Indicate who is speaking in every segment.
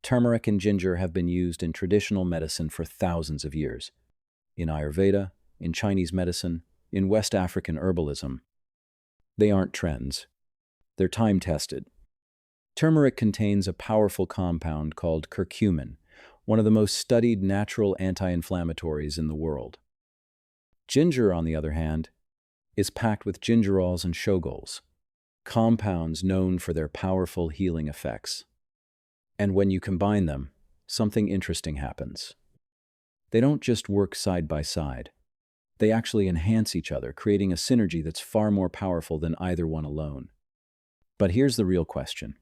Speaker 1: Turmeric and ginger have been used in traditional medicine for thousands of years. In Ayurveda, in Chinese medicine, in West African herbalism. They aren't trends. They're time-tested. Turmeric contains a powerful compound called curcumin, one of the most studied natural anti-inflammatories in the world. Ginger, on the other hand, is packed with gingerols and shogols, compounds known for their powerful healing effects. And when you combine them, something interesting happens. They don't just work side by side. They actually enhance each other, creating a synergy that's far more powerful than either one alone. But here's the real question.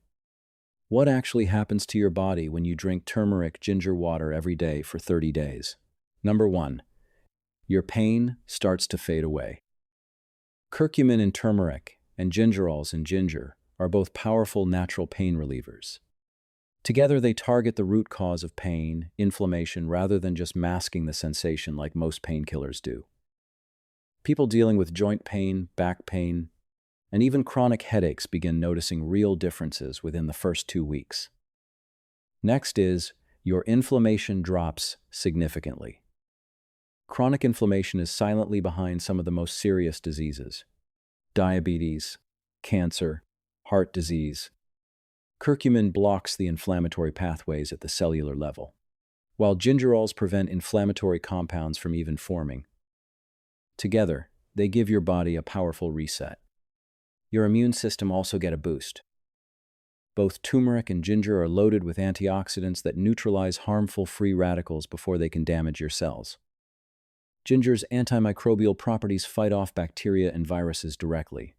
Speaker 1: What actually happens to your body when you drink turmeric ginger water every day for 30 days? Number 1. Your pain starts to fade away. Curcumin in turmeric and gingerols in ginger are both powerful natural pain relievers. Together, they target the root cause of pain, inflammation, rather than just masking the sensation like most painkillers do. People dealing with joint pain, back pain, and even chronic headaches begin noticing real differences within the first 2 weeks. Next is, your inflammation drops significantly. Chronic inflammation is silently behind some of the most serious diseases: diabetes, cancer, heart disease. Curcumin blocks the inflammatory pathways at the cellular level, while gingerols prevent inflammatory compounds from even forming. Together, they give your body a powerful reset. Your immune system also gets a boost. Both turmeric and ginger are loaded with antioxidants that neutralize harmful free radicals before they can damage your cells. Ginger's antimicrobial properties fight off bacteria and viruses directly,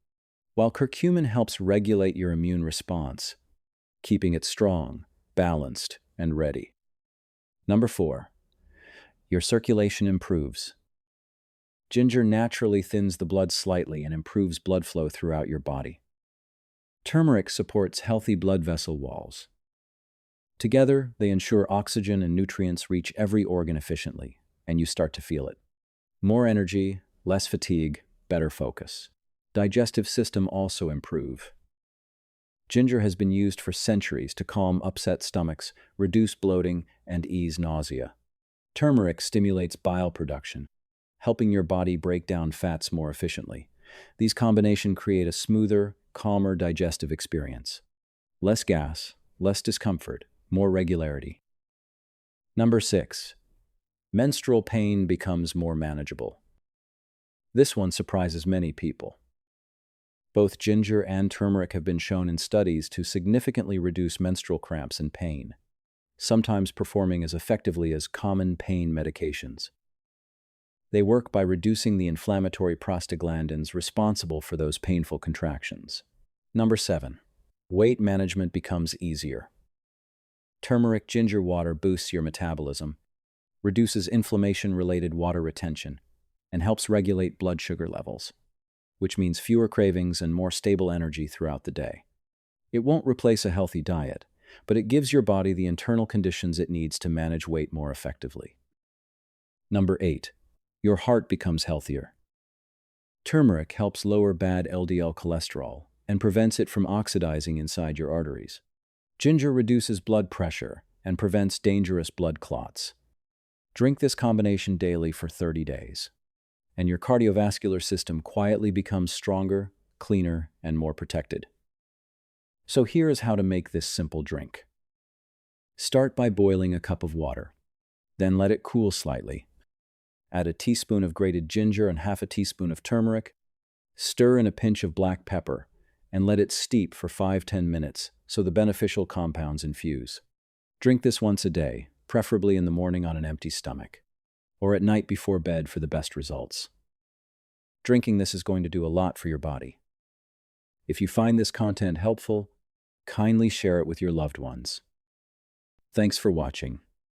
Speaker 1: while curcumin helps regulate your immune response, keeping it strong, balanced, and ready. Number 4. Your circulation improves. Ginger naturally thins the blood slightly and improves blood flow throughout your body. Turmeric supports healthy blood vessel walls. Together, they ensure oxygen and nutrients reach every organ efficiently, and you start to feel it. More energy, less fatigue, better focus. Digestive system also improve. Ginger has been used for centuries to calm upset stomachs, reduce bloating, and ease nausea. Turmeric stimulates bile production, helping your body break down fats more efficiently. These combinations create a smoother, calmer digestive experience. Less gas, less discomfort, more regularity. Number 6. Menstrual pain becomes more manageable. This one surprises many people. Both ginger and turmeric have been shown in studies to significantly reduce menstrual cramps and pain, sometimes performing as effectively as common pain medications. They work by reducing the inflammatory prostaglandins responsible for those painful contractions. Number 7. Weight management becomes easier. Turmeric ginger water boosts your metabolism, reduces inflammation-related water retention, and helps regulate blood sugar levels, which means fewer cravings and more stable energy throughout the day. It won't replace a healthy diet, but it gives your body the internal conditions it needs to manage weight more effectively. Number 8. Your heart becomes healthier. Turmeric helps lower bad LDL cholesterol and prevents it from oxidizing inside your arteries. Ginger reduces blood pressure and prevents dangerous blood clots. Drink this combination daily for 30 days, and your cardiovascular system quietly becomes stronger, cleaner, and more protected. So here is how to make this simple drink. Start by boiling a cup of water. Then let it cool slightly. Add a teaspoon of grated ginger and half a teaspoon of turmeric. Stir in a pinch of black pepper and let it steep for 5-10 minutes so the beneficial compounds infuse. Drink this once a day, preferably in the morning on an empty stomach, or at night before bed for the best results. Drinking this is going to do a lot for your body. If you find this content helpful, kindly share it with your loved ones. Thanks for watching.